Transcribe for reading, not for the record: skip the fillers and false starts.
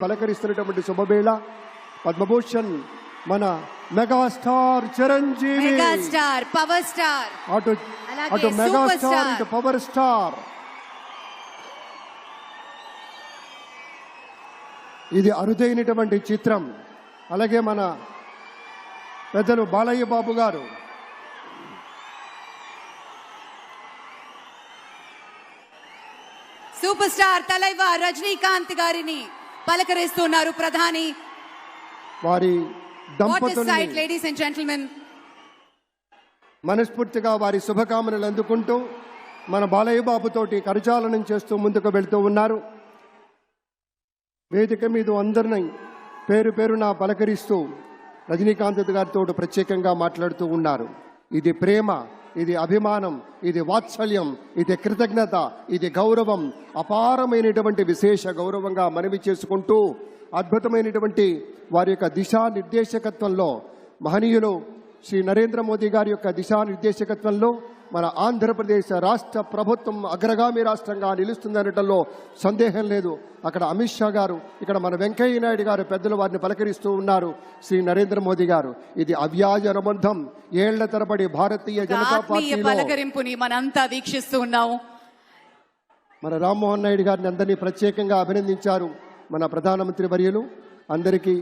పలకరిస్తున్నటువంటి శుభవేళ పద్మభూషణ్ మన megastar Chiranjeevi, megastar power star, అటు మెగాస్టార్ ఇటు పవర్ స్టార్. ఇది అరుదైనటువంటి చిత్రం. అలాగే మన పెద్దలు బాలయ్య బాబు గారు, సూపర్ స్టార్ తలైవర్ రజనీకాంత్ గారిని పలకరిస్తున్నారు ప్రధాని. వారి దంపతుల్ని లేడీస్ అండ్ జెంటిల్మెన్ మనస్ఫూర్తిగా వారి శుభకామనలు అందుకుంటూ మన బాలయ్య బాబుతోటి కరచాలనం చేస్తూ ముందుకు వెళ్తూ ఉన్నారు. వేదిక మీద అందరినీ పేరు పేరున పలకరిస్తూ రజనీకాంత్ గారితో ప్రత్యేకంగా మాట్లాడుతూ ఉన్నారు. ఇది ప్రేమ, ఇది అభిమానం, ఇది వాత్సల్యం, ఇది కృతజ్ఞత, ఇది గౌరవం, అపారమైనటువంటి విశేష గౌరవంగా మనవి చేసుకుంటూ అద్భుతమైనటువంటి వారి యొక్క దిశానిర్దేశకత్వంలో మహనీయులు శ్రీ నరేంద్ర మోదీ గారి యొక్క దిశానిర్దేశకత్వంలో మన ఆంధ్రప్రదేశ్ రాష్ట్ర ప్రభుత్వం అగ్రగామి రాష్ట్రంగా నిలుస్తుందనటంలో సందేహం లేదు. అక్కడ అమిత్ షా గారు, ఇక్కడ మన వెంకయ్య నాయుడు గారు పెద్దలు వారిని పలకరిస్తూ ఉన్నారు. శ్రీ నరేంద్ర మోదీ గారు, ఇది అవ్యాజ అనుబంధం. ఏళ్ల తరబడి భారతీయ జనతా పార్టీ పలకరింపుని మనంతా వీక్షిస్తూ ఉన్నాము. మన రామ్మోహన్ నాయుడు గారిని అందరినీ ప్రత్యేకంగా అభినందించారు మన ప్రధానమంత్రి వర్యులు. అందరికీ